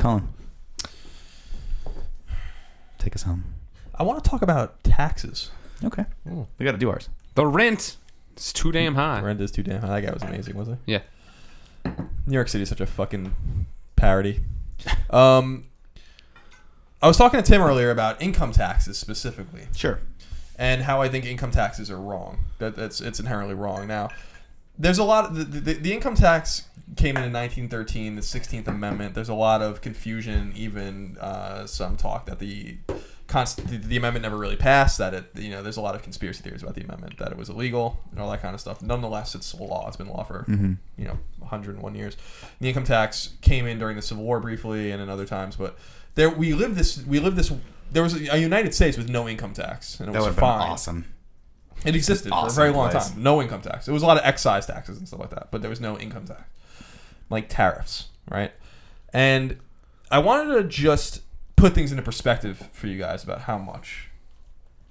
Colin, take us home. I want to talk about taxes. Okay. We got to do ours. The rent is too damn high. Rent is too damn high. That guy was amazing, wasn't Yeah. he? New York City is such a fucking parody. I was talking to Tim earlier about income taxes specifically. Sure. And how I think income taxes are wrong. It's inherently wrong. Now, there's a lot of the income tax came in 1913, the 16th Amendment. There's a lot of confusion, even some talk that the amendment never really passed. That there's a lot of conspiracy theories about the amendment, that it was illegal and all that kind of stuff. Nonetheless, it's a law. It's been law for 101 years. The income tax came in during the Civil War briefly and in other times, but there we lived this. There was a United States with no income tax, and it was fine. Awesome. It existed for a very long time. No income tax. It was a lot of excise taxes and stuff like that, but there was no income tax, like tariffs, right? And I wanted to just put things into perspective for you guys about how much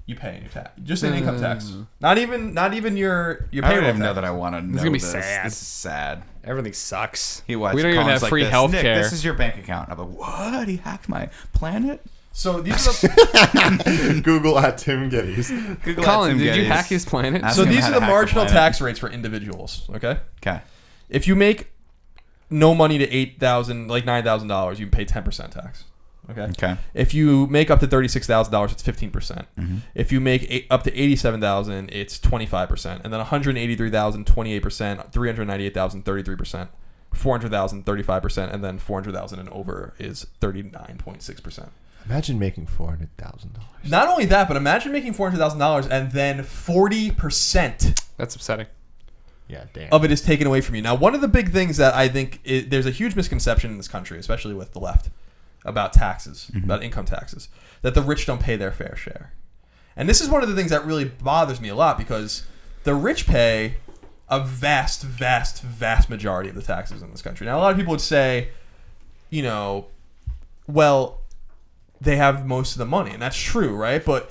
you pay in your tax, just in income tax. Not even your payroll. I don't even tax. know that I want to know. It's gonna be this. sad. This is sad. Everything sucks. We don't even have free health Nick, care. This is your bank account. I'm like, what? He hacked my planet? So these are the, Google at Tim Gettys. Google Colin, at Tim did you Gettys. hack his planet? Ask so him these how are to the hack marginal planet. tax rates for individuals. Okay. Okay. If you make no money to $8,000, like $9,000, you can pay 10% tax. Okay. Okay. If you make up to $36,000, it's 15%. Mm-hmm. If you make up to $87,000, it's 25%, and then $183,000, 28%, $398,000, 33%, $400,000, 35%, and then $400,000 and over is 39.6%. Imagine making $400,000. Not only that, but imagine making $400,000 and then 40% That's upsetting. Yeah, damn. of it is taken away from you. Now, one of the big things that I think there's a huge misconception in this country, especially with the left, about taxes, about income taxes, that the rich don't pay their fair share. And this is one of the things that really bothers me a lot, because the rich pay a vast, vast, vast majority of the taxes in this country. Now, a lot of people would say, well, they have most of the money, and that's true, right? But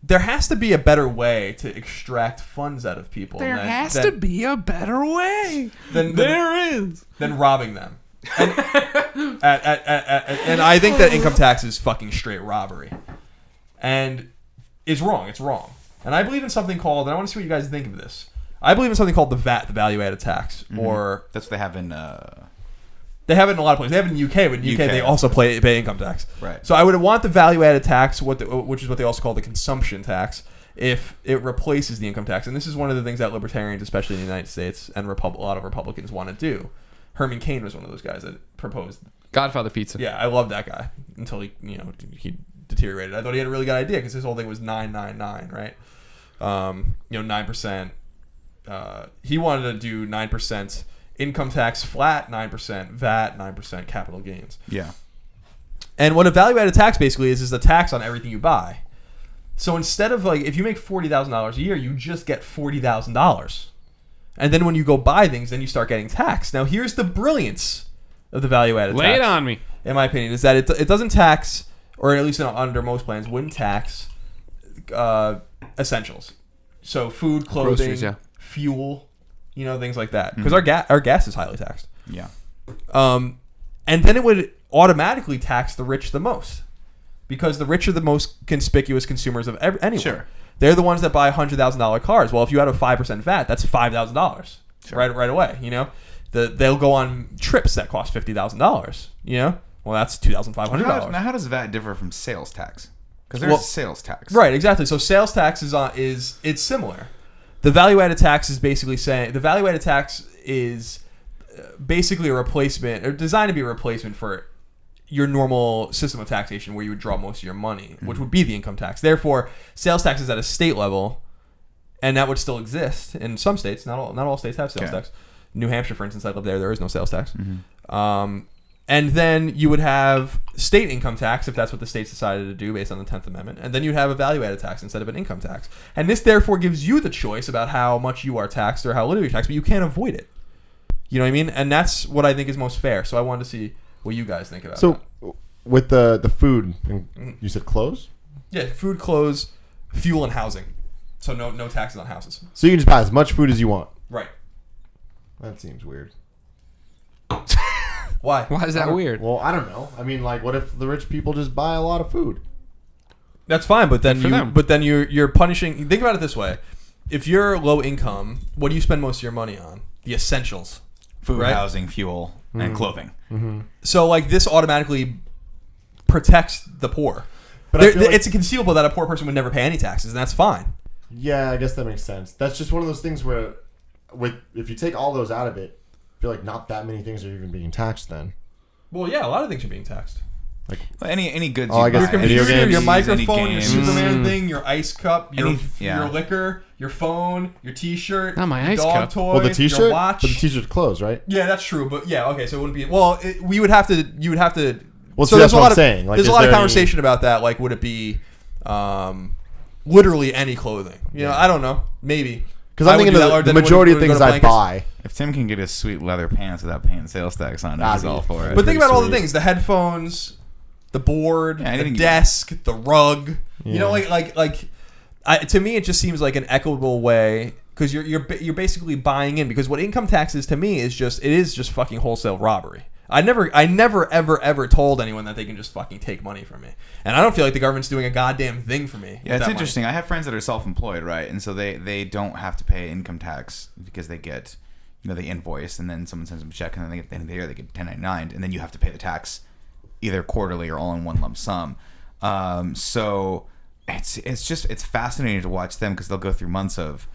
there has to be a better way to extract funds out of people. There has to be a better way. There is. Than robbing them. And, and I think that income tax is fucking straight robbery. And it's wrong. It's wrong. And I believe in something called, and I want to see what you guys think of this. I believe in something called the VAT, the value-added tax. Or that's what they have in... They have it in a lot of places. They have it in the UK, but in the UK they also pay income tax. Right. So I would want the value-added tax, which is what they also call the consumption tax, if it replaces the income tax. And this is one of the things that libertarians, especially in the United States, and a lot of Republicans want to do. Herman Cain was one of those guys that proposed. Godfather Pizza. Yeah, I love that guy until he deteriorated. I thought he had a really good idea because his whole thing was 999, right? 9%. He wanted to do 9% income tax flat, 9% VAT, 9% capital gains. Yeah. And what a value-added tax basically is a tax on everything you buy. So instead of if you make $40,000 a year, you just get $40,000. And then when you go buy things, then you start getting taxed. Now here's the brilliance of the value-added tax. Lay it on me. In my opinion, is that it doesn't tax, or at least under most plans, wouldn't tax essentials. So food, clothing, groceries, yeah. Fuel, things like that. Because our gas is highly taxed. Yeah. And then it would automatically tax the rich the most, because the rich are the most conspicuous consumers of anyone. Sure. They're the ones that buy $100,000 cars. Well, if you had a 5% VAT, that's $5,000 right away. They'll go on trips that cost $50,000. Well, that's $2,500. Now, how does VAT differ from sales tax? Because there's sales tax. Right, exactly. So sales tax is it's similar. The value-added tax is basically saying the value-added tax is basically a replacement, or designed to be a replacement for your normal system of taxation where you would draw most of your money, which would be the income tax. Therefore, sales tax is at a state level, and that would still exist in some states. Not all states have sales tax. New Hampshire, for instance, I live there. There is no sales tax. And then you would have state income tax if that's what the states decided to do based on the 10th Amendment. And then you'd have a value-added tax instead of an income tax. And this therefore gives you the choice about how much you are taxed or how little you're taxed, but you can't avoid it. You know what I mean? And that's what I think is most fair. So I wanted to see what you guys think about that. So with the food, you said clothes? Yeah, food, clothes, fuel, and housing. So no taxes on houses. So you can just buy as much food as you want. Right. That seems weird. Why? Why is that weird? Well, I don't know. I mean, like, what if the rich people just buy a lot of food? That's fine, but then Good for them. you're punishing. Think about it this way: if you're low income, what do you spend most of your money on? The essentials. Food, Right? housing, fuel, and clothing. So like this automatically protects the poor. But I feel like, It's inconceivable that a poor person would never pay any taxes, and that's fine. yeah, I guess that makes sense. That's just one of those things where, if you take all those out of it, I feel like not that many things are even being taxed then. Well, yeah, a lot of things are being taxed. Any goods Oh, I you guess buy, Your video computer, games, your any microphone, your games. Superman thing, your ice cup, your Yeah. liquor, your phone, your T-shirt, Not my your ice dog cup. toys, Well, the T-shirt, your watch. but the T-shirt's clothes, right? Yeah, that's true, but yeah, okay, so it wouldn't be. Well, we would have to. You would have to. Well, so see, there's that's a what lot I'm of saying. Like, there's a is lot of there any- conversation about that. Like, would it be, literally any clothing? You know, I don't know. Maybe Because I'm thinking of the majority of things I buy. If Tim can get his sweet leather pants without paying sales tax on it, he's all for it. But think about all the sweet. things: the headphones, the board, Yeah, the anything you- desk, the rug. You know, Yeah. to me, it just seems like an equitable way because you're basically buying in. Because what income tax is to me is just fucking wholesale robbery. I never ever told anyone that they can just fucking take money from me, and I don't feel like the government's doing a goddamn thing for me. Yeah, it's interesting. I have friends that are self-employed, right? And so they don't have to pay income tax because they get, they invoice and then someone sends them a check and then at the end of the year they get 1099 and then you have to pay the tax either quarterly or all in one lump sum. So it's fascinating to watch them because they'll go through months of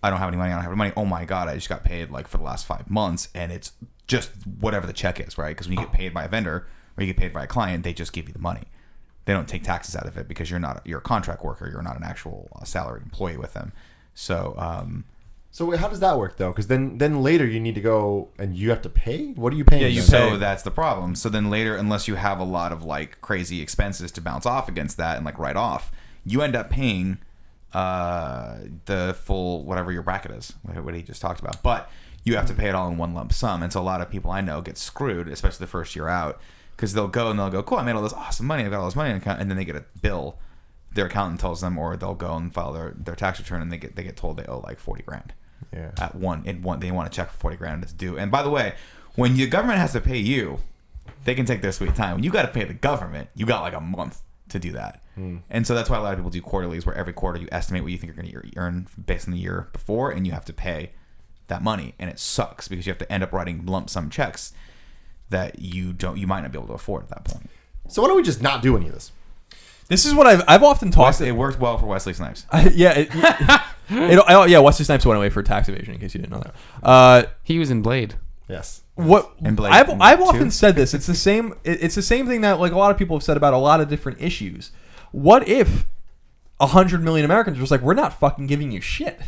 I don't have any money. Oh my God, I just got paid like for the last 5 months and it's just whatever the check is, right? Because when you get paid by a vendor or you get paid by a client, they just give you the money. They don't take taxes out of it because you're a contract worker. You're not an actual salaried employee with them. So, So wait, how does that work though? Because then later you need to go and you have to pay. What are you paying? Yeah, you then? pay. So that's the problem. So then later, unless you have a lot of like crazy expenses to bounce off against that and like write off, you end up paying the full whatever your bracket is, what he just talked about. But you have to pay it all in one lump sum. And so a lot of people I know get screwed, especially the first year out, because they'll go, cool, I made all this awesome money. I've got all this money in account, and then they get a bill. Their accountant tells them, or they'll go and file their tax return, and they get told they owe like $40,000. Yeah. They want a check for $40,000 it's due. And by the way, when the government has to pay you, they can take their sweet time. When you got to pay the government, you got like a month to do that. And so that's why a lot of people do quarterlies, where every quarter you estimate what you think you're going to earn based on the year before, and you have to pay that money. And it sucks because you have to end up writing lump sum checks that you might not be able to afford at that point. So why don't we just not do any of this? This is what I've often talked. It worked well for Wesley Snipes. Wesley Snipes went away for tax evasion. In case you didn't know that. He was in Blade. Yes. And Blade I've 2. often said this. It's the same. It's the same thing that like a lot of people have said about a lot of different issues. What if 100 million Americans were just like, we're not fucking giving you shit?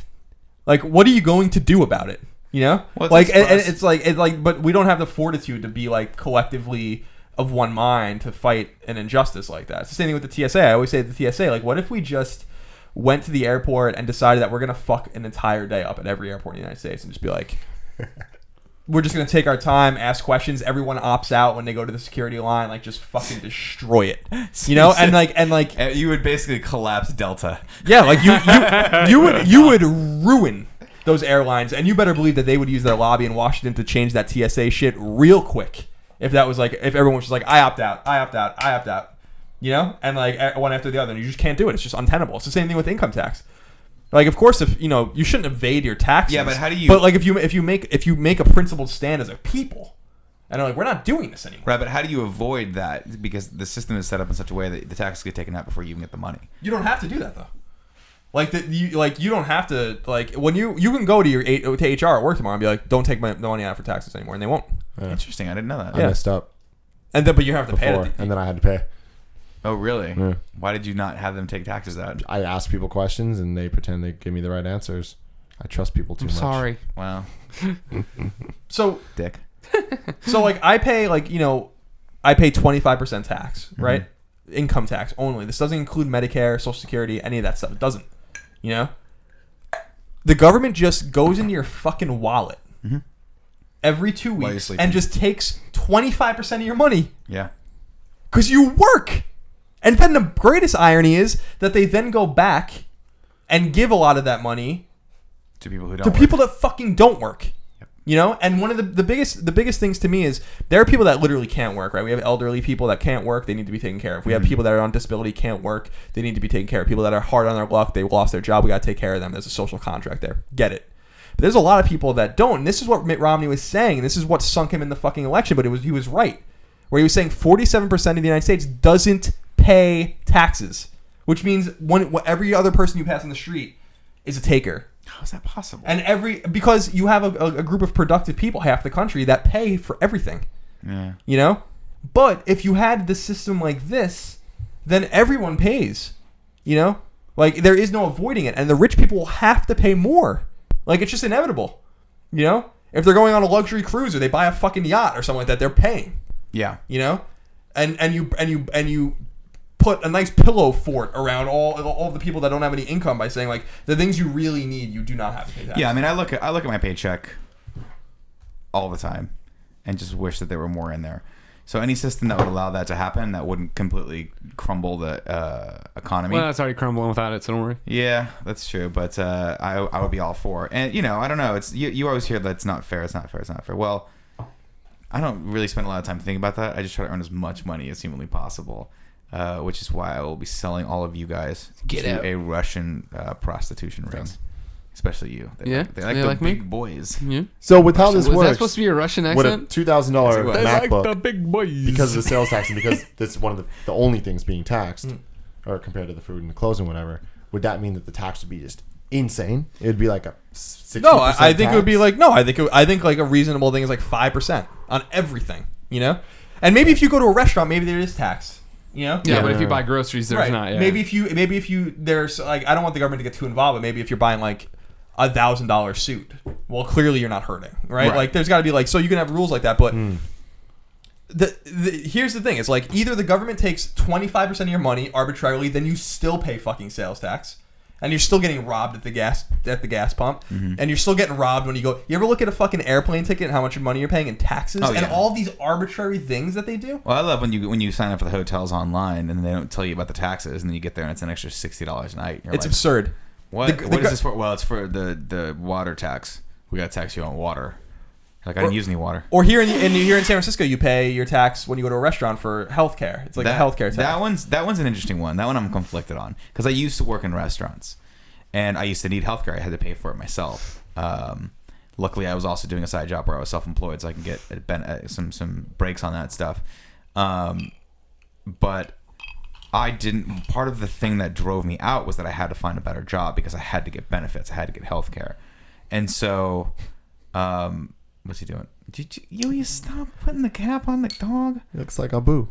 Like, what are you going to do about it? You know, Well, like, and it's like, but we don't have the fortitude to be like collectively of one mind to fight an injustice like that. It's the same thing with the TSA. I always say to the TSA, like, what if we just went to the airport and decided that we're gonna fuck an entire day up at every airport in the United States and just be like, we're just gonna take our time, ask questions. Everyone opts out when they go to the security line. Like, just fucking destroy it, you know? And like, you would basically collapse Delta. yeah, like you would ruin those airlines, and you better believe that they would use their lobby in Washington to change that TSA shit real quick. If that was like, if everyone was just like, I opt out, you know, and like one after the other, and you just can't do it. It's just untenable. It's the same thing with income tax. Like, of course, if you shouldn't evade your taxes. Yeah, but how do you? But like, if you make a principled stand as a people, and are like, we're not doing this anymore. Right, but how do you avoid that? Because the system is set up in such a way that the taxes get taken out before you even get the money. You don't have to do that though. Like you don't have to, like, when you can go to to HR at work tomorrow and be like, don't take the money out for taxes anymore, and they won't. Yeah. Interesting, I didn't know that. I messed up And then, but you have to before, pay it. and then I had to pay. Oh, really? Yeah. Why did you not have them take taxes out? I ask people questions, and they pretend they give me the right answers. I trust people too much. Sorry. Wow, So dick. like I pay 25% tax, right? Income tax only. This doesn't include Medicare, Social Security, any of that stuff. It doesn't. You know, the government just goes into your fucking wallet every 2 While you're weeks sleeping. and just takes 25% of your money Yeah. because you work. And then the greatest irony is that they then go back and give a lot of that money To people who don't. to work. people that fucking don't work. Yep. You know, and one of the biggest things to me is there are people that literally can't work, right? We have elderly people that can't work, they need to be taken care of. We have people that are on disability, can't work, they need to be taken care of. People that are hard on their luck, they lost their job, we got to take care of them. There's a social contract there. Get it. But there's a lot of people that don't, and this is what Mitt Romney was saying, and this is what sunk him in the fucking election, but he was right. Where he was saying 47% of the United States doesn't pay taxes, which means every other person you pass on the street is a taker. How is that possible? And because you have a group of productive people, half the country, that pay for everything. Yeah. You know? But if you had the system like this, then everyone pays. You know? Like, there is no avoiding it. And the rich people will have to pay more. Like, it's just inevitable. You know? If they're going on a luxury cruise or they buy a fucking yacht or something like that, they're paying. Yeah. You know? And you put a nice pillow fort around all the people that don't have any income by saying, like, the things you really need, you do not have to pay taxes. Yeah, I mean, I look at my paycheck all the time and just wish that there were more in there. So any system that would allow that to happen, that wouldn't completely crumble the economy. Well, that's already crumbling without it, so don't worry. Yeah, that's true. But I would be all for it. And, you know, I don't know. It's you always hear that it's not fair, it's not fair, it's not fair. Well, I don't really spend a lot of time thinking about that. I just try to earn as much money as humanly possible. Which is why I will be selling all of you guys to a Russian prostitution ring. Especially you. They like the me? big boys. Yeah. So with how this Was works, that supposed to be a Russian with a accent? $2,000 They like MacBook, the big boys. because of the sales tax and because that's one of the only things being taxed, or compared to the food and the clothes and whatever, would that mean that the tax would be just insane? It would be like a 60% No, I think tax? it would be like I think like a reasonable thing is like 5% on everything, you know? And maybe if you go to a restaurant, maybe there is tax, you know? Yeah, but if you buy groceries, there's Right. not. Yeah. Maybe if you there's like, I don't want the government to get too involved, but maybe if you're buying like $1,000 suit, well, clearly you're not hurting, right? Like there's got to be like, so you can have rules like that, but here's the thing: it's like either the government takes 25% of your money arbitrarily, then you still pay fucking sales tax, and you're still getting robbed at the gas pump, and you're still getting robbed when you go. You ever look at a fucking airplane ticket and how much money you're paying in taxes and all these arbitrary things that they do? Well, I love when you sign up for the hotels online and they don't tell you about the taxes, and then you get there and it's an extra $60 a night. You're It's like, absurd. What is this for? Well, it's for the water tax. We got to tax you on water. Like, I didn't use any water. Or here in San Francisco, you pay your tax when you go to a restaurant for healthcare. It's like a healthcare tax. That one's an interesting one. That one I'm conflicted on because I used to work in restaurants, and I used to need healthcare. I had to pay for it myself. Luckily, I was also doing a side job where I was self-employed, so I can get some breaks on that stuff. But I didn't. Part of the thing that drove me out was that I had to find a better job because I had to get benefits. I had to get healthcare, and so, what's he doing? Did you stop putting the cap on the dog? It looks like Abu.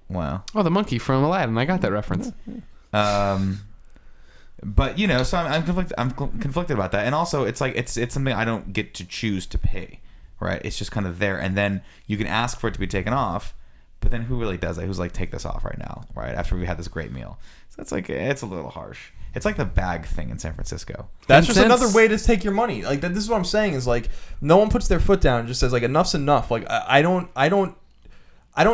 Wow. Oh, the monkey from Aladdin. I got that reference. But you know, so I'm conflicted about that, and also it's like it's something I don't get to choose to pay, right? It's just kind of there, and then you can ask for it to be taken off. But then who really does that? Who's like, take this off right now, right? After we had this great meal. So it's like, it's a little harsh. It's like the bag thing in San Francisco. That's just another way to take your money. Like this is what I'm saying is like, no one puts their foot down and just says like, enough's enough. Like I don't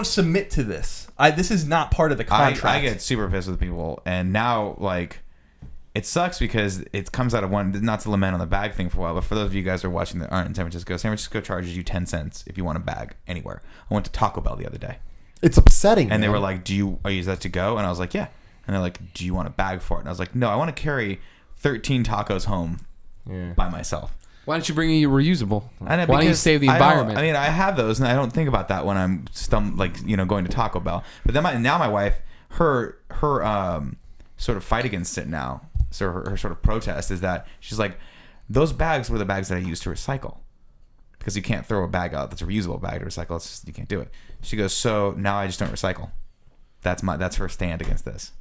submit to this. This is not part of the contract. I get super pissed with people, and now like, it sucks because it comes out of one, not to lament on the bag thing for a while, but for those of you guys who are watching that aren't in San Francisco charges you 10 cents if you want a bag anywhere. I went to Taco Bell the other day. It's upsetting. And they were like, are you that to go? And I was like, yeah. And they're like, do you want a bag for it? And I was like, no, I want to carry 13 tacos home by myself. Why don't you bring a reusable? Why don't you save the environment? I mean, I have those, and I don't think about that when I'm going to Taco Bell. But then now my wife, her sort of fight against it now, so her sort of protest is that she's like, those bags were the bags that I used to recycle. Because you can't throw a bag out that's a reusable bag to recycle. It's just, you can't do it. She goes, so now I just don't recycle. That's her stand against this.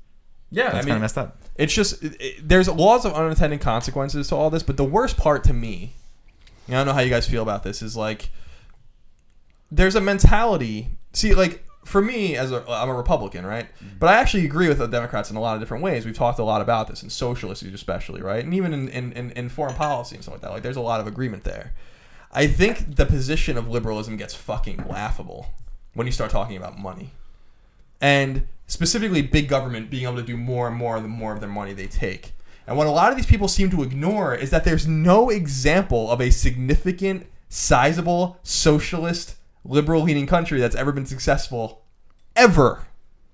Yeah, that's kind of messed up. It's just there's laws of unintended consequences to all this, but the worst part to me, I don't know how you guys feel about this, is like there's a mentality. See, like for me, I'm a Republican, right? But I actually agree with the Democrats in a lot of different ways. We've talked a lot about this, in social issues especially, right? And even in foreign policy and stuff like that. Like there's a lot of agreement there. I think the position of liberalism gets fucking laughable when you start talking about money. And specifically big government being able to do more and more the more of their money they take. And what a lot of these people seem to ignore is that there's no example of a significant, sizable, socialist, liberal-leaning country that's ever been successful, ever.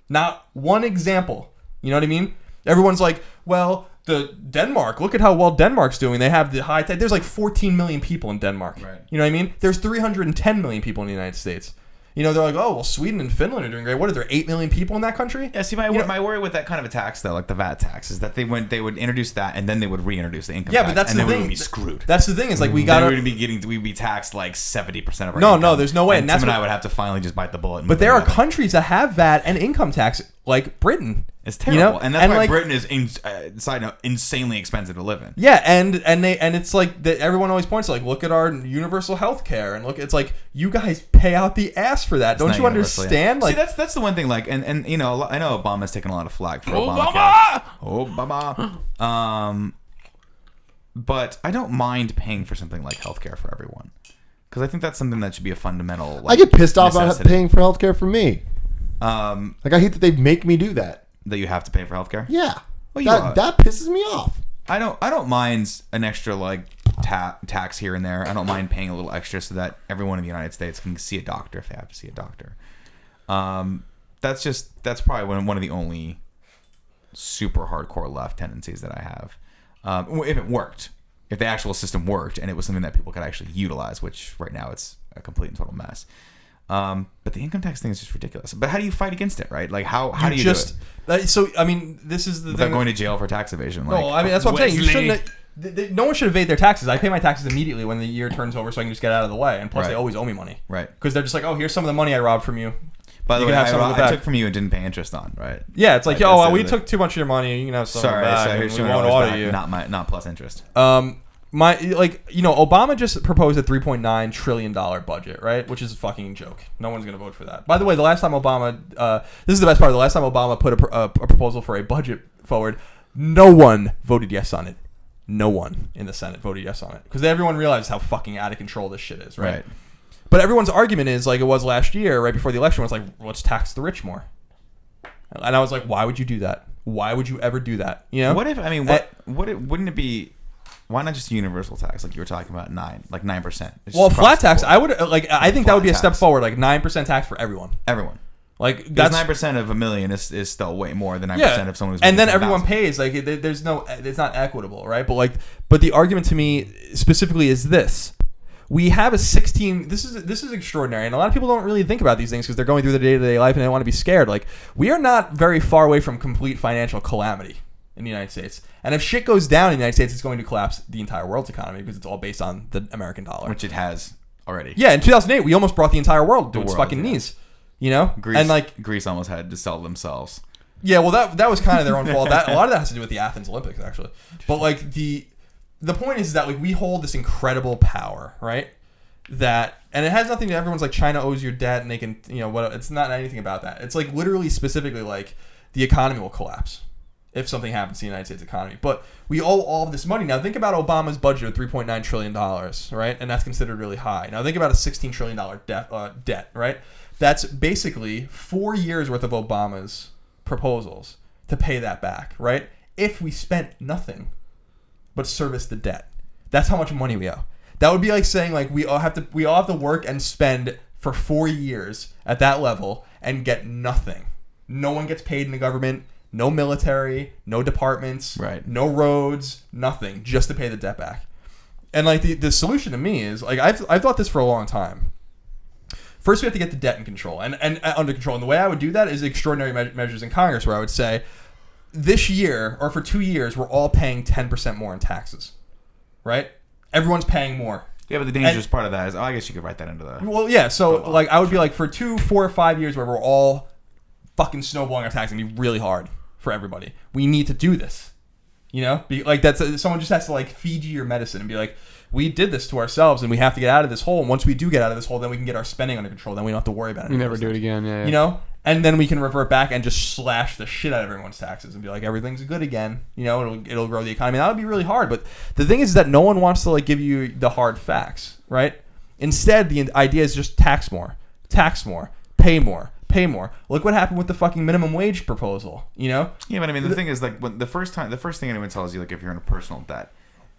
Not one example. You know what I mean? Everyone's like, well, the Denmark, look at how well Denmark's doing. They have the high tech. There's like 14 million people in Denmark. Right. You know what I mean? There's 310 million people in the United States. You know, they're like, oh, well, Sweden and Finland are doing great. What are there, 8 million people in that country? Yeah, see, my worry with that kind of a tax, though, like the VAT tax, is that they would introduce that and then they would reintroduce the income tax. Yeah, but that's and the then thing. we would be screwed. That's the thing. Is like we'd be taxed like 70% of our income. No, there's no way. And that's Tim and I would have to finally just bite the bullet. And but there are countries that have VAT and income tax, like Britain. It's terrible, you know? and that's why like, Britain is side note, insanely expensive to live in. Yeah, and it's like that. Everyone always points like, look at our universal health care, and look, it's like you guys pay out the ass for that. Don't you understand? Yeah. Like see, that's the one thing. Like, and you know, I know Obama's taken a lot of flack for Obama. But I don't mind paying for something like healthcare for everyone, because I think that's something that should be a fundamental. Like, I get pissed off necessity. about paying for healthcare for me. Like I hate that they make me do that. That you have to pay for healthcare. Yeah, Well, that pisses me off. I don't mind an extra like tax here and there. I don't mind paying a little extra so that everyone in the United States can see a doctor if they have to see a doctor. That's probably one of the only super hardcore left tendencies that I have. If it worked, if the actual system worked and it was something that people could actually utilize, which right now it's a complete and total mess. But the income tax thing is just ridiculous. But how do you fight against it, right? Like how do you do it? So I mean, this is the Without thing. going to jail for tax evasion. Like, No, I mean that's what I'm saying. You shouldn't. No one should evade their taxes. I pay my taxes immediately when the year turns over, so I can just get out of the way. And plus, Right. they always owe me money, right? Because they're just like, oh, here's some of the money I robbed from you. By the You way, can have some of it I back. took from you and didn't pay interest on, right? Yeah, it's like, Right, oh, well, that's we it. took too much of your money. You can have some of it Sorry, back. so and here's we $200 won't order back, you. not plus interest. Obama just proposed a $3.9 trillion budget, right? Which is a fucking joke. No one's gonna vote for that. By the way, the last time Obama, this is the best part. The last time Obama put a proposal for a budget forward, no one voted yes on it. No one in the Senate voted yes on it because everyone realized how fucking out of control this shit is, right? But everyone's argument is like it was last year, right before the election, was like, let's tax the rich more. And I was like, why would you do that? Why would you ever do that? You know? What if wouldn't it be? Why not just universal tax like you were talking about 9%? Well, flat tax, I would I think that would be a step tax. forward, like 9% tax for everyone. Everyone. Like Because that's 9% of $1 million is still way more than 9% of someone who's and then making everyone 10,000. pays. Like there's no, it's not equitable, right? But the argument to me specifically is this: we have a 16. This is extraordinary, and a lot of people don't really think about these things because they're going through their day-to-day life and they don't want to be scared. Like we are not very far away from complete financial calamity in the United States, and if shit goes down in the United States, it's going to collapse the entire world's economy because it's all based on the American dollar, which it has already. Yeah, in 2008, we almost brought the entire world to its world, fucking yeah. knees. You know, Greece almost had to sell themselves. Yeah, well, that was kind of their own fault. A lot of that has to do with the Athens Olympics, actually. But like the point is that like we hold this incredible power, right? And it has nothing to everyone's like China owes your debt and they can it's not anything about that. It's like literally specifically like the economy will collapse if something happens to the United States economy. But we owe all of this money. Now think about Obama's budget of $3.9 trillion, right? And that's considered really high. Now think about a $16 trillion debt, right? That's basically 4 years worth of Obama's proposals to pay that back, right? If we spent nothing but service the debt. That's how much money we owe. That would be like saying like we all have to work and spend for 4 years at that level and get nothing. No one gets paid in the government, no military, no departments, right? No roads, nothing, just to pay the debt back. And like the solution to me is like I've thought this for a long time. First, we have to get the debt in control and under control. And the way I would do that is extraordinary measures in Congress, where I would say, this year or for 2 years, we're all paying 10% more in taxes, right? Everyone's paying more. Yeah, but the dangerous part of that is, I guess you could write that into the. Well, yeah. So like, I would be like, for 2, 4, or 5 years, where we're all fucking snowballing our taxes, and be really hard for everybody. We need to do this. You know, someone just has to like feed you your medicine and be like, we did this to ourselves and we have to get out of this hole. And once we do get out of this hole, then we can get our spending under control. Then we don't have to worry about it. We never do it again. Yeah. You know, and then we can revert back and just slash the shit out of everyone's taxes and be like, everything's good again. You know, it'll grow the economy. That would be really hard. But the thing is that no one wants to like give you the hard facts, right? Instead, the idea is just tax more, pay more, pay more. Look what happened with the fucking minimum wage proposal. You know? Yeah, but I mean, the thing is, like, when the first thing anyone tells you, like, if you're in a personal debt,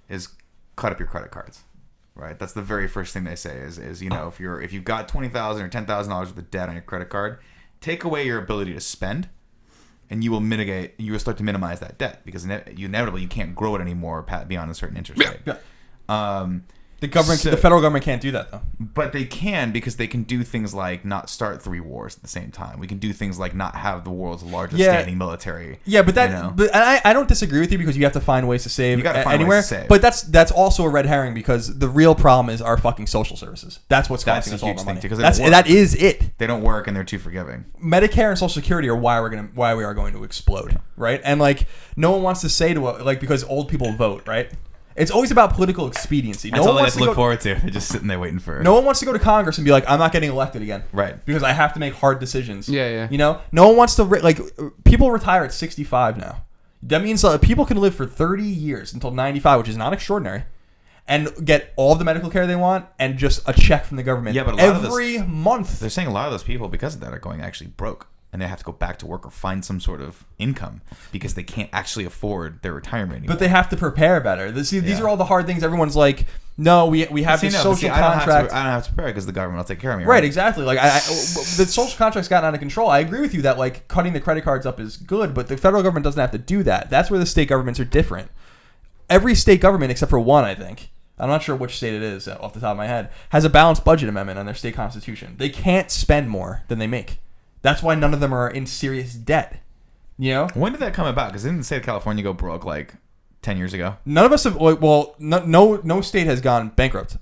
is cut up your credit cards, right? That's the very first thing they say is you know, if you've got $20,000 or $10,000 worth of debt on your credit card, take away your ability to spend, and you will start to minimize that debt because inevitably you can't grow it anymore beyond a certain interest rate. Yeah. The federal government can't do that though. But they can, because they can do things like not start 3 wars at the same time. We can do things like not have the world's largest standing military. Yeah, but I don't disagree with you because you have to find ways to save anywhere. Ways to save. But that's also a red herring because the real problem is our fucking social services. That's what's costing us all the money. That is it. They don't work and they're too forgiving. Medicare and Social Security are why we are going to explode, right? And like no one wants to say because old people vote, right? It's always about political expediency. That's all they have to look forward to. They're just sitting there waiting for it. No one wants to go to Congress and be like, I'm not getting elected again. Right. Because I have to make hard decisions. Yeah. You know? No one wants to... people retire at 65 now. That means people can live for 30 years until 95, which is not extraordinary, and get all the medical care they want and just a check from the government every month. They're saying a lot of those people, because of that, are going actually broke. And they have to go back to work or find some sort of income because they can't actually afford their retirement anymore. But they have to prepare better. These are all the hard things. Everyone's like, no, we have this social contract. I don't have to prepare because the government will take care of me. Right, exactly. Like the social contract's gotten out of control. I agree with you that like cutting the credit cards up is good, but the federal government doesn't have to do that. That's where the state governments are different. Every state government, except for one, I think, I'm not sure which state it is off the top of my head, has a balanced budget amendment on their state constitution. They can't spend more than they make. That's why none of them are in serious debt. You know? When did that come about? Because didn't the state of California go broke like 10 years ago? None of us have. Well, no state has gone bankrupt.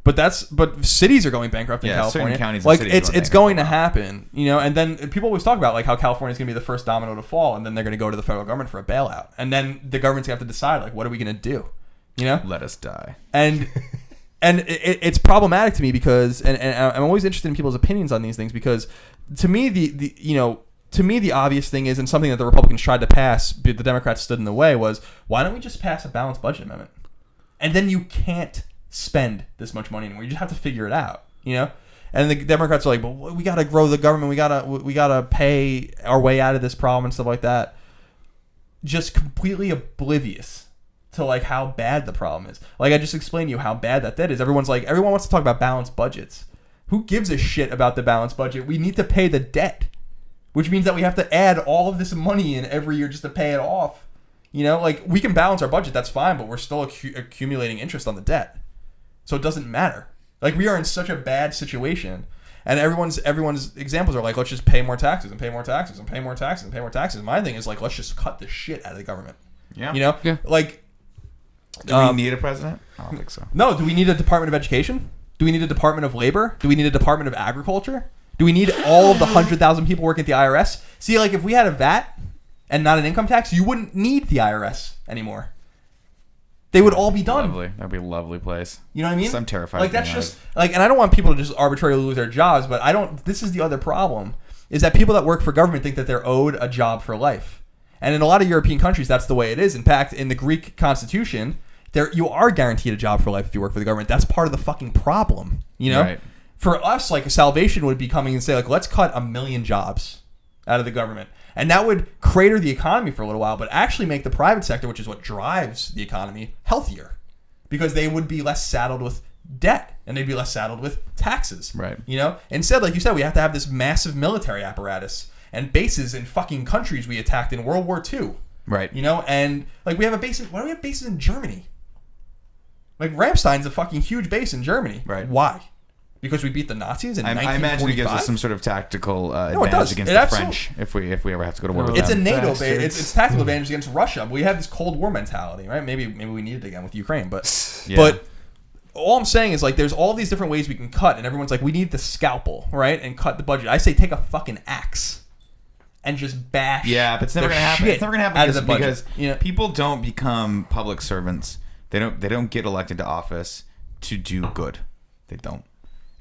But cities are going bankrupt in California. Certain counties like and cities it's going to happen. You know, and then people always talk about like how California is going to be the first domino to fall, and then they're going to go to the federal government for a bailout, and then the government's going to have to decide like what are we going to do? You know? Let us die. And it's problematic to me because and I'm always interested in people's opinions on these things because to me the obvious thing is, and something that the Republicans tried to pass but the Democrats stood in the way, was why don't we just pass a balanced budget amendment, and then you can't spend this much money anymore. You just have to figure it out, you know. And the Democrats are like, but we got to grow the government, we gotta pay our way out of this problem and stuff like that, just completely oblivious to like how bad the problem is. Like I just explained to you how bad that is. Everyone wants to talk about balanced budgets. Who gives a shit about the balanced budget? We need to pay the debt, which means that we have to add all of this money in every year just to pay it off. You know, like we can balance our budget, that's fine, but we're still accumulating interest on the debt. So it doesn't matter. Like we are in such a bad situation, and everyone's examples are like, let's just pay more taxes and pay more taxes and pay more taxes and pay more taxes. My thing is like, let's just cut the shit out of the government. Yeah. You know? Yeah. Like, do we need a president? I don't think so. No. Do we need a Department of Education? Do we need a Department of Labor? Do we need a Department of Agriculture? Do we need all of the 100,000 people working at the IRS? See, like if we had a VAT and not an income tax, you wouldn't need the IRS anymore. They would all be done. Lovely. That'd be a lovely place. You know what I mean? I'm terrified. Like that's just like, and I don't want people to just arbitrarily lose their jobs, but I don't. This is the other problem: is that people that work for government think that they're owed a job for life, and in a lot of European countries, that's the way it is. In fact, in the Greek constitution, you are guaranteed a job for life if you work for the government. That's part of the fucking problem. You know, right. For us, like salvation would be coming and say like, let's cut 1 million jobs out of the government. And that would crater the economy for a little while, but actually make the private sector, which is what drives the economy, healthier. Because they would be less saddled with debt, and they'd be less saddled with taxes. Right. You know? Instead, like you said, we have to have this massive military apparatus and bases in fucking countries we attacked in World War II. Right. You know? And like we have a base why do we have bases in Germany? Like Ramstein's a fucking huge base in Germany. Right. Why? Because we beat the Nazis in 1945? I imagine it gives us some sort of tactical advantage against the French if we ever have to go to war with them. It's a NATO base. It's tactical advantage against Russia. We have this Cold War mentality, right? Maybe we need it again with Ukraine, but Yeah. but all I'm saying is like there's all these different ways we can cut, and everyone's like we need the scalpel, right? And cut the budget. I say take a fucking axe and just bash. Yeah, but it's never gonna happen. It's never gonna happen because people don't become public servants. They don't get elected to office to do good. They don't.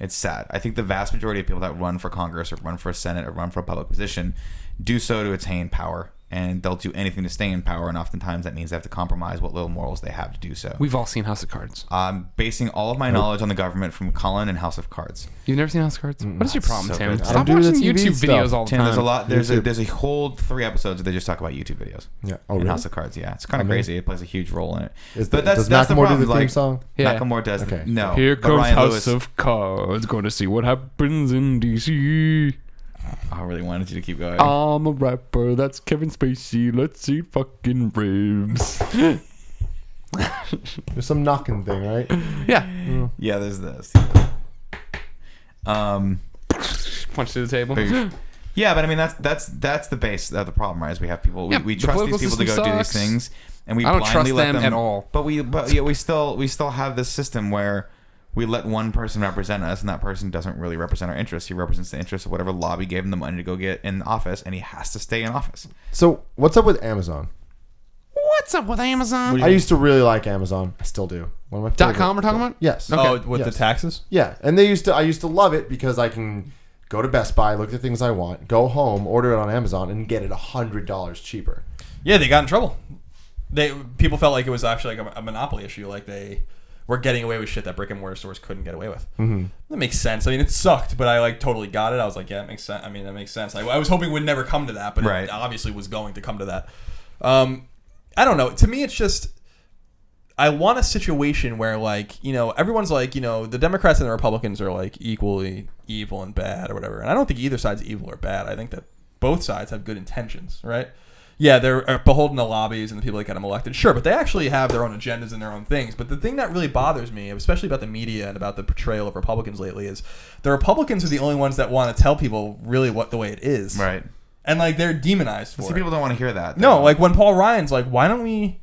It's sad. I think the vast majority of people that run for Congress or run for a Senate or run for a public position do so to attain power and they'll do anything to stay in power, and oftentimes that means they have to compromise what little morals they have to do so. We've all seen House of Cards. I'm basing all of my knowledge on the government from Colin and House of Cards. You've never seen House of Cards? What is your problem, so Tim? good. Stop I don't do watching the TV YouTube videos stuff. all the Tim, time. there's a lot. There's YouTube. a whole 3 episodes that they just talk about YouTube videos. Yeah. Oh, in really? House of Cards, yeah, it's kind of crazy. It plays a huge role in it. Does that's the Macklemore do problem. the theme song? Yeah. Macklemore does. Okay. No. Here but comes Ryan House Lewis, of Cards. Going to see what happens in D.C. I really wanted you to keep going. I'm a rapper. That's Kevin Spacey. Let's eat fucking ribs. There's some knocking thing, right? Yeah. Yeah, there's this. Punch to the table. Yeah, but I mean that's the base of the problem, right? Is we have people Yeah, we the trust these political people to go system do these sucks. things, and we I don't blindly trust let them at all. But we still have this system where we let one person represent us, and that person doesn't really represent our interests. He represents the interests of whatever lobby gave him the money to go get in office, and he has to stay in office. So what's up with Amazon? What's up with Amazon? I used to really like Amazon. I still do. One of my favorite. .com we're talking about? Yes. Okay. Oh, with Yes. the taxes? Yeah, and I used to love it because I can go to Best Buy, look at the things I want, go home, order it on Amazon, and get it $100 cheaper. Yeah, they got in trouble. People felt like it was actually like a monopoly issue. Like they were getting away with shit that brick and mortar stores couldn't get away with. Mm-hmm. That makes sense. I mean, it sucked, but I like totally got it. I was like, yeah, it makes sense. I mean, that makes sense. I was hoping it would never come to that, but Right. it obviously was going to come to that. I don't know. To me, it's just I want a situation where, like, you know, everyone's like, you know, the Democrats and the Republicans are like equally evil and bad or whatever. And I don't think either side's evil or bad. I think that both sides have good intentions, right? Yeah, they're beholden to lobbies and the people that get them elected. Sure, but they actually have their own agendas and their own things. But the thing that really bothers me, especially about the media and about the portrayal of Republicans lately, is the Republicans are the only ones that want to tell people really what the way it is. Right. And, like, they're demonized for See, it. people don't want to hear that. No, like when Paul Ryan's like, why don't we,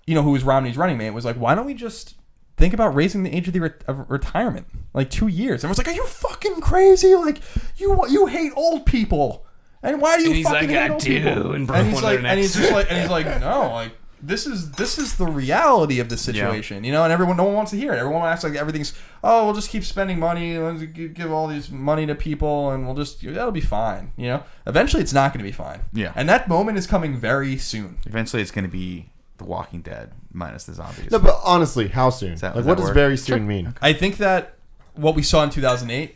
you know, who was Romney's running mate, was like, why don't we just think about raising the age of the of retirement, like 2 years? And I was like, are you fucking crazy? Like, you hate old people, and why do you And he's fucking like, hate I old do, people? and broke And he's one of like, their and he's necks. just like, and he's like, no, like this is the reality of the situation, you know. And no one wants to hear it. Everyone acts like everything's, oh, we'll just keep spending money, let's give all these money to people, and that'll be fine, you know. Eventually, it's not going to be fine. Yeah. And that moment is coming very soon. Eventually, it's going to be The Walking Dead minus the zombies. No, but honestly, how soon? that- Like, does what that does work? very soon mean? I think that what we saw in 2008.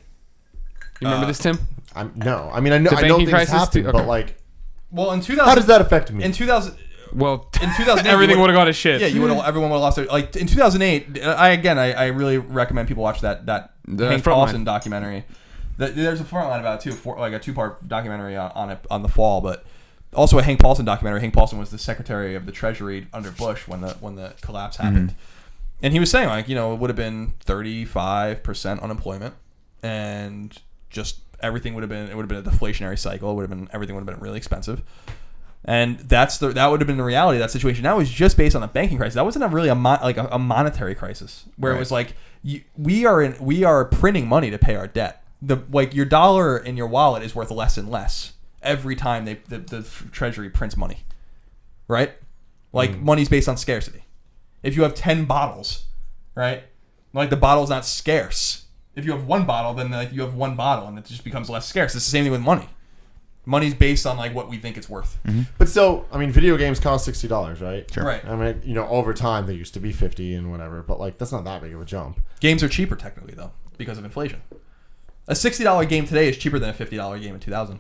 You remember this, Tim? No, I mean, I know The I know banking things crisis happen, too? but Okay. like, Well, in 2000, how does that affect me? in 2000? Well, In 2008, everything you would have gone to shit. Yeah, everyone would have lost their, like, in 2008. I really recommend people watch that The Hank Frontline. Paulson documentary. There's a Frontline about it too, like a 2-part documentary on the fall, but also a Hank Paulson documentary. Hank Paulson was the Secretary of the Treasury under Bush when the collapse happened, and he was saying, like, you know, it would have been 35% unemployment, and just everything would have been a deflationary cycle. Everything would have been really expensive. And that would have been the reality of that situation. That was just based on the banking crisis. That wasn't a monetary crisis where Right. it was like we are printing money to pay our debt. Like your dollar in your wallet is worth less and less every time the Treasury prints money, right? Like money's based on scarcity. If you have 10 bottles, right? Like the bottle's not scarce. If you have one bottle, then like you have one bottle, and it just becomes less scarce. It's the same thing with money. Money's based on like what we think it's worth. But still, I mean, video games cost $60, right? Sure. Right. I mean, you know, over time they used to be 50 and whatever, but like that's not that big of a jump. Games are cheaper technically though because of inflation. A $60 game today is cheaper than a $50 game in 2000.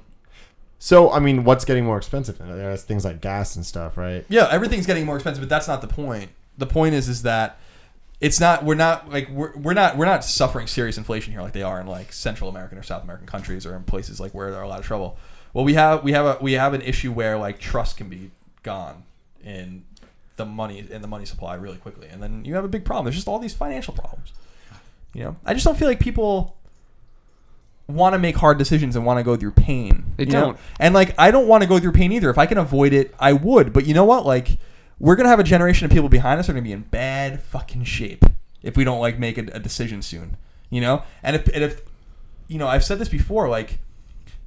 So, I mean, what's getting more expensive? There's things like gas and stuff, right? Yeah, everything's getting more expensive, but that's not the point. The point is that it's not. We're not suffering serious inflation here like they are in like Central American or South American countries or in places like where there are a lot of trouble. Well, we have an issue where like trust can be gone in the money supply really quickly, and then you have a big problem. There's just all these financial problems. You know, I just don't feel like people want to make hard decisions and want to go through pain. They you know? don't. And like I don't want to go through pain either. If I can avoid it, I would. But you know what? Like we're gonna have a generation of people behind us that are gonna be in bad fucking shape if we don't like make a decision soon. You know, and if you know, I've said this before, like.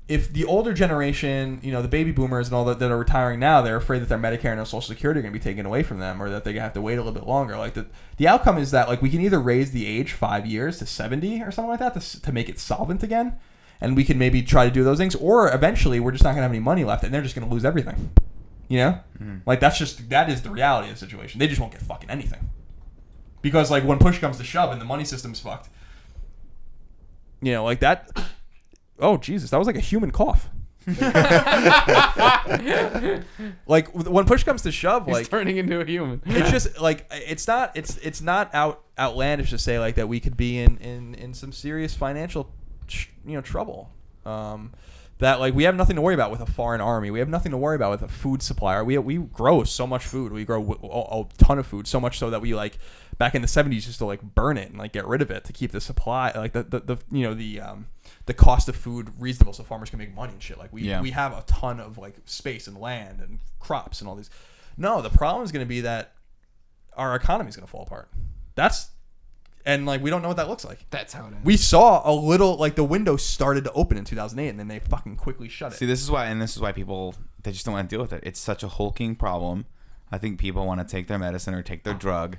If the older generation, you know, the baby boomers and all that are retiring now, they're afraid that their Medicare and their Social Security are going to be taken away from them, or that they're going to have to wait a little bit longer. Like the outcome is that like we can either raise the age 5 years to 70 or something like that to make it solvent again, and we can maybe try to do those things, or eventually we're just not going to have any money left, and they're just going to lose everything. You know, like that is the reality of the situation. They just won't get fucking anything because like when push comes to shove and the money system's fucked. You know, like that. Oh Jesus, that was like a human cough. Like when push comes to shove, He's like turning into a human. it's just like it's not outlandish to say like that we could be in some serious financial trouble. That like we have nothing to worry about with a foreign army. We have nothing to worry about with a food supplier. We grow so much food. We grow a ton of food, so much so that we like back in the 70s used to like burn it and like get rid of it to keep the supply like the cost of food reasonable so farmers can make money and shit. Like we have a ton of like space and land and crops and all these. No, the problem is going to be that our economy is going to fall apart. And like we don't know what that looks like. That's how it ends. We saw a little like the window started to open in 2008 and then they fucking quickly shut it. See, this is why people they just don't want to deal with it. It's such a hulking problem. I think people want to take their medicine or take their drug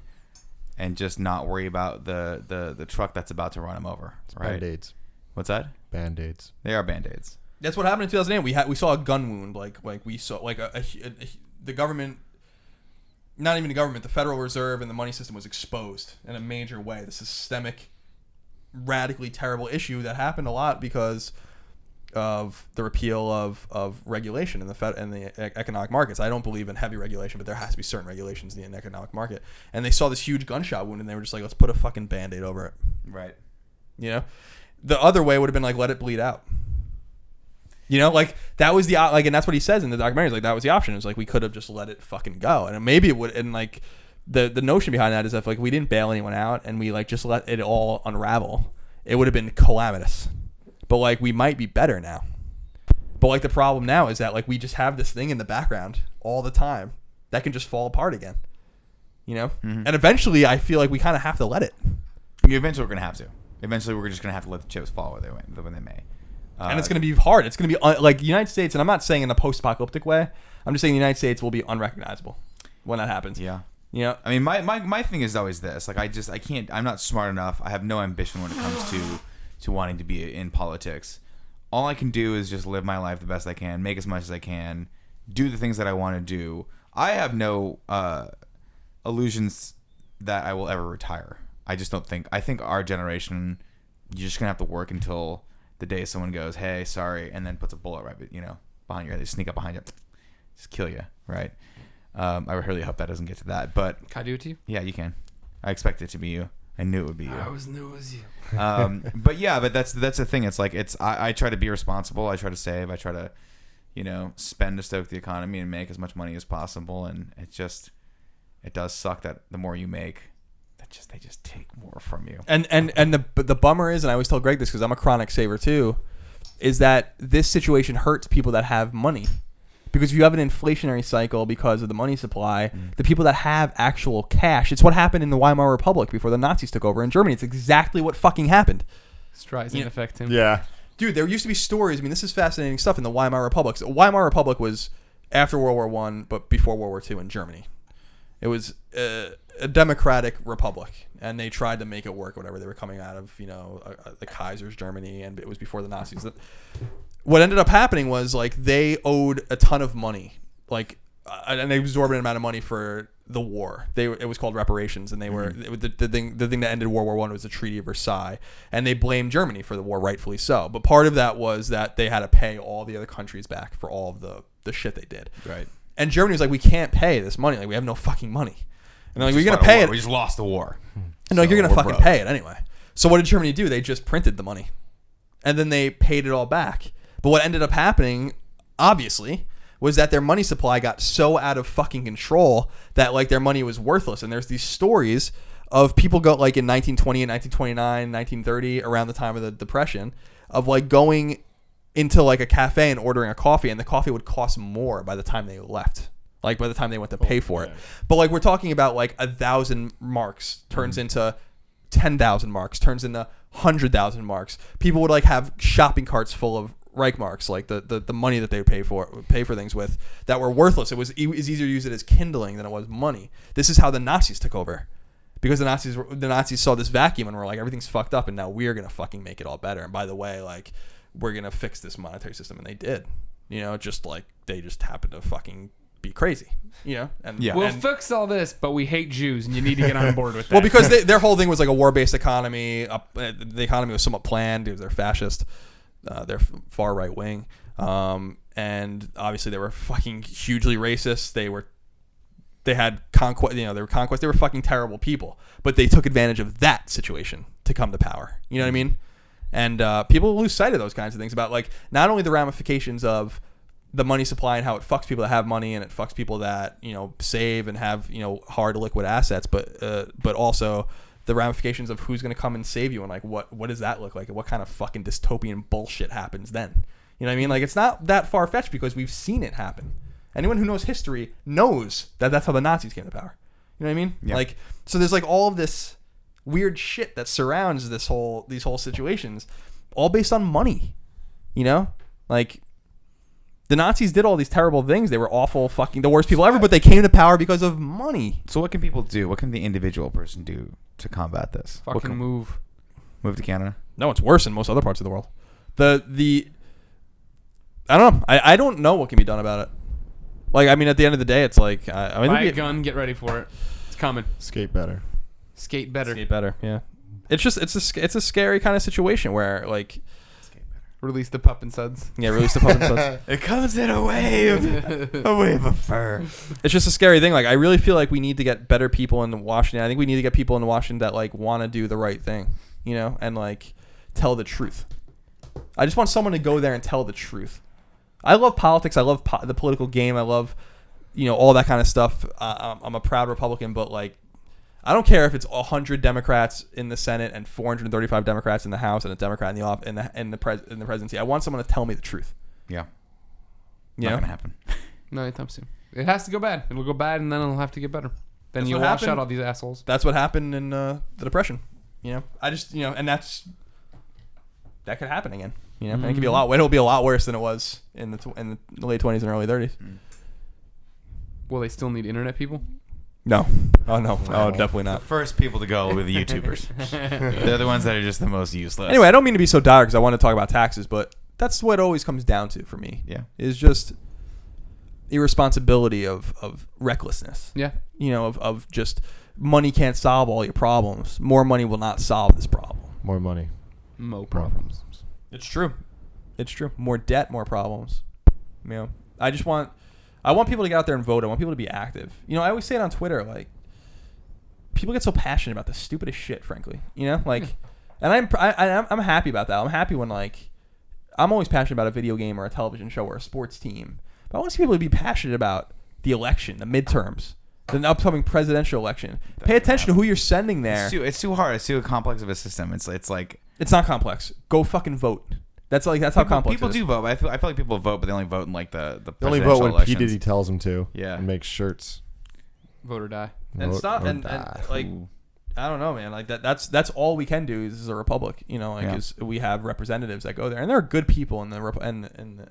and just not worry about the truck that's about to run them over. Right? Band-Aids. What's that? Band-Aids. They are Band-Aids. That's what happened in 2008. We saw a gun wound. Like we saw like the government. Not even the government, the Federal Reserve and the money system was exposed in a major way. The systemic, radically terrible issue that happened a lot because of the repeal of regulation in the economic markets. I don't believe in heavy regulation, but there has to be certain regulations in the economic market. And they saw this huge gunshot wound, and they were just like, let's put a fucking Band-Aid over it. Right. You know? The other way would have been like, let it bleed out. You know, like that was and that's what he says in the documentary. Like that was the option. It was like we could have just let it fucking go, and maybe it would. And like the notion behind that is if like we didn't bail anyone out and we like just let it all unravel, it would have been calamitous. But like we might be better now. But like the problem now is that like we just have this thing in the background all the time that can just fall apart again. You know, and eventually I feel like we kind of have to let it. Eventually we're gonna have to. Eventually we're just gonna have to let the chips fall when they may. And it's going to be hard. It's going to be like the United States, and I'm not saying in a post-apocalyptic way. I'm just saying the United States will be unrecognizable when that happens. Yeah. You know? I mean, my thing is always this. Like, I can't, I'm not smart enough. I have no ambition when it comes to wanting to be in politics. All I can do is just live my life the best I can, make as much as I can, do the things that I want to do. I have no illusions that I will ever retire. I just don't think. I think our generation, you're just going to have to work until the day someone goes, hey, sorry, and then puts a bullet right, behind your head. They sneak up behind you, just kill you, right? I really hope that doesn't get to that. But can I do it to you? Yeah, you can. I expect it to be you. I knew it would be you. I always knew it was you. But that's the thing. It's like I try to be responsible. I try to save. I try to, spend to stoke the economy and make as much money as possible. And it does suck that the more you make, they just take more from you. And the bummer is, and I always tell Greg this because I'm a chronic saver too, is that this situation hurts people that have money. Because if you have an inflationary cycle because of the money supply, the people that have actual cash, it's what happened in the Weimar Republic before the Nazis took over in Germany. It's exactly what fucking happened. Streisand effect him. Yeah. Dude, there used to be stories. I mean, this is fascinating stuff in the Weimar Republic. So Weimar Republic was after World War I, but before World War II in Germany. It was a democratic republic, and they tried to make it work. Whatever, they were coming out of the Kaiser's Germany, and it was before the Nazis. What ended up happening was like they owed a ton of money, like an exorbitant amount of money for the war. It was called reparations, and they were the thing that ended World War I was the Treaty of Versailles, and they blamed Germany for the war, rightfully so. But part of that was that they had to pay all the other countries back for all of the shit they did. Right. And Germany was like, we can't pay this money. Like, we have no fucking money. And they're like, we're going to pay it. We just lost the war. And like, you're going to fucking pay it anyway. So what did Germany do? They just printed the money. And then they paid it all back. But what ended up happening, obviously, was that their money supply got so out of fucking control that like their money was worthless. And there's these stories of people go like in 1920 and 1929, 1930, around the time of the Depression, of like going into like a cafe and ordering a coffee, and the coffee would cost more by the time they left, like by the time they went to pay for it. But like we're talking about like 1,000 marks turns into 10,000 marks, turns into 100,000 marks. People would like have shopping carts full of Reichmarks, like the money that they would pay for things with that were worthless. It was easier to use it as kindling than it was money. This is how the Nazis took over, because the Nazis saw this vacuum and were like, everything's fucked up, and now we're gonna fucking make it all better. And by the way, like, we're gonna fix this monetary system, and they did. Just like they just happened to fucking be crazy, you know. And Yeah. We'll fix all this, but we hate Jews, and you need to get on board with that. well, because their whole thing was like a war-based economy. The economy was somewhat planned because they're fascist, they're far right wing, and obviously they were fucking hugely racist. They had conquest, you know, they were conquest. They were fucking terrible people, but they took advantage of that situation to come to power. You know what I mean? And people lose sight of those kinds of things about like not only the ramifications of the money supply and how it fucks people that have money and it fucks people that, you know, save and have, you know, hard liquid assets, but also the ramifications of who's going to come and save you and like what does that look like and what kind of fucking dystopian bullshit happens then. You know what I mean? Like it's not that far fetched because we've seen it happen. Anyone who knows history knows that that's how the Nazis came to power. You know what I mean? Yeah. Like, so there's like all of this weird shit that surrounds these whole situations, all based on money. You know, like the Nazis did all these terrible things. They were awful, fucking the worst people ever, but they came to power because of money. So what can people do? What can the individual person do to combat this? Fucking move. Move to Canada? No, it's worse in most other parts of the world. I don't know. I don't know what can be done about it. Like, I mean, at the end of the day, it's like I mean, Buy a gun, get ready for it. It's coming. Skate better. Skate better. Skate better, yeah. It's just it's a scary kind of situation where like Release the pup and suds. release the pup and suds. It comes in a wave of fur. It's just a scary thing. Like I really feel like we need to get better people in Washington. I think we need to get people in Washington that like want to do the right thing, you know, and like tell the truth. I just want someone to go there and tell the truth. I love politics. I love the political game. I love, you know, all that kind of stuff. I'm a proud Republican, but like, I don't care if it's 100 Democrats in the Senate and 435 Democrats in the House and a Democrat in the presidency. I want someone to tell me the truth. Yeah. You Not know? gonna happen. No, anytime soon. It has to go bad. It'll go bad, and then it'll have to get better. Then That's you what wash happened. out all these assholes. That's what happened in the Depression. You know, I just, you know, and that could happen again. You know, and it could be a lot. It'll be a lot worse than it was in the late 20s and early 30s. Will they still need internet people? No. Oh no. Oh, definitely The not. first people to go were the YouTubers. They're the ones that are just the most useless. Anyway, I don't mean to be so dire because I want to talk about taxes, but that's what it always comes down to for me. Yeah. Is just irresponsibility of recklessness. Yeah. You know, of just money can't solve all your problems. More money will not solve this problem. More money. Mo problems. It's true. It's true. More debt, more problems. You know, I want people to get out there and vote. I want people to be active. You know, I always say it on Twitter, like, people get so passionate about the stupidest shit, frankly. You know, like, and I'm happy about that. I'm happy when, like, I'm always passionate about a video game or a television show or a sports team. But I want to see people to be passionate about the election, the midterms, the upcoming presidential election. Pay attention to who you're sending there. It's too hard. It's too complex of a system. It's like It's not complex. Go fucking vote. That's how complex people it is. do vote. I feel like people vote, but they only vote in like the They only presidential vote when elections. P. Diddy tells them to. Yeah. And make shirts. Vote or die. And Vote stop or and die. like I don't know, man. Like that's all we can do is a republic. You know, like Yeah. is we have representatives that go there, and there are good people in the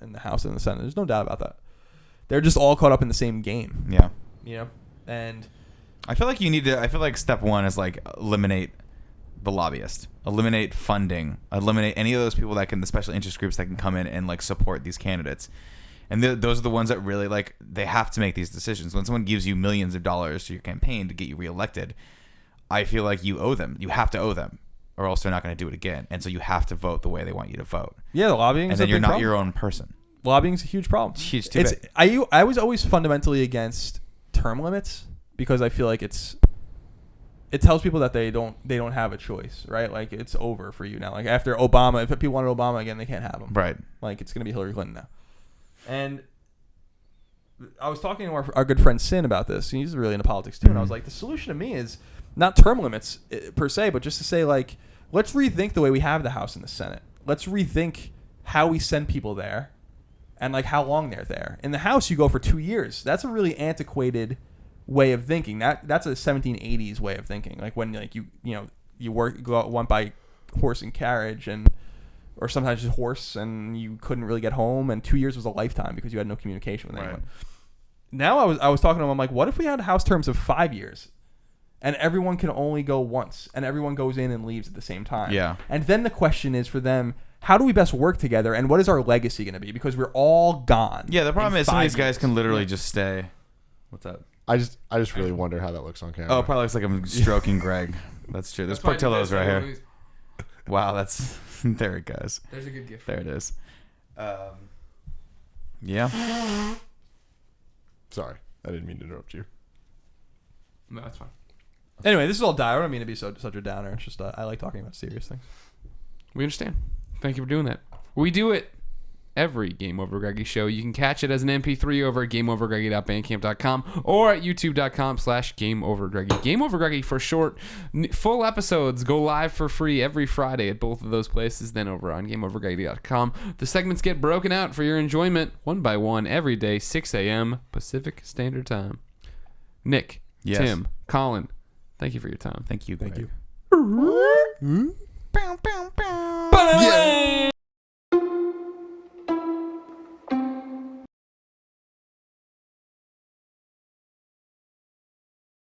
in the House and the Senate. There's no doubt about that. They're just all caught up in the same game. Yeah. You know, and I feel like I feel like step one is like eliminate the lobbyist, eliminate funding, eliminate any of those people that can, the special interest groups that can come in and like support these candidates. And those are the ones that really like, they have to make these decisions. When someone gives you millions of dollars to your campaign to get you reelected, I feel like you owe them. You have to owe them, or else they're not going to do it again. And so you have to vote the way they want you to vote. yeah, the lobbying. And then you're not your own person. Lobbying's a huge problem. It's huge too big. I was always fundamentally against term limits because I feel like it tells people that they don't have a choice, right? Like it's over for you now. Like after Obama, if people wanted Obama again, they can't have him. Right. Like it's gonna be Hillary Clinton now. And I was talking to our good friend Sin about this. He's really into politics too, and I was like, the solution to me is not term limits per se, but just to say like, let's rethink the way we have the House and the Senate. Let's rethink how we send people there, and like how long they're there. In the House, you go for 2 years. That's a really antiquated way of thinking. That's a 1780s way of thinking. Like when like you go out one by horse and carriage or sometimes just horse, and you couldn't really get home, and 2 years was a lifetime because you had no communication with anyone. Now I was talking to him, I'm like, what if we had House terms of 5 years and everyone can only go once and everyone goes in and leaves at the same time? Yeah. And then the question is for them, how do we best work together, and what is our legacy going to be? Because we're all gone. Yeah, the problem in is some of 5 these guys years. can literally just stay. What's up? I just really wonder how that looks on camera. Oh, it probably looks like I'm stroking Greg. That's true. There's Portillo's right here. Wow, that's there it goes. There's a good gift. There it is. Yeah. Sorry, I didn't mean to interrupt you. No, that's fine. Anyway, this is all dire. I don't mean to be such a downer. It's just I like talking about serious things. We understand. Thank you for doing that. We do it every Game Over Greggy show. You can catch it as an MP3 over at GameOverGreggy.bandcamp.com or at YouTube.com/GameOverGreggy. Game Over Greggy for short. Full episodes go live for free every Friday at both of those places. Then over on GameOverGreggy.com, the segments get broken out for your enjoyment one by one every day, 6 a.m. Pacific Standard Time. Nick, Tim, Colin, thank you for your time. Thank you. Thank Greg. you. Bow, bow.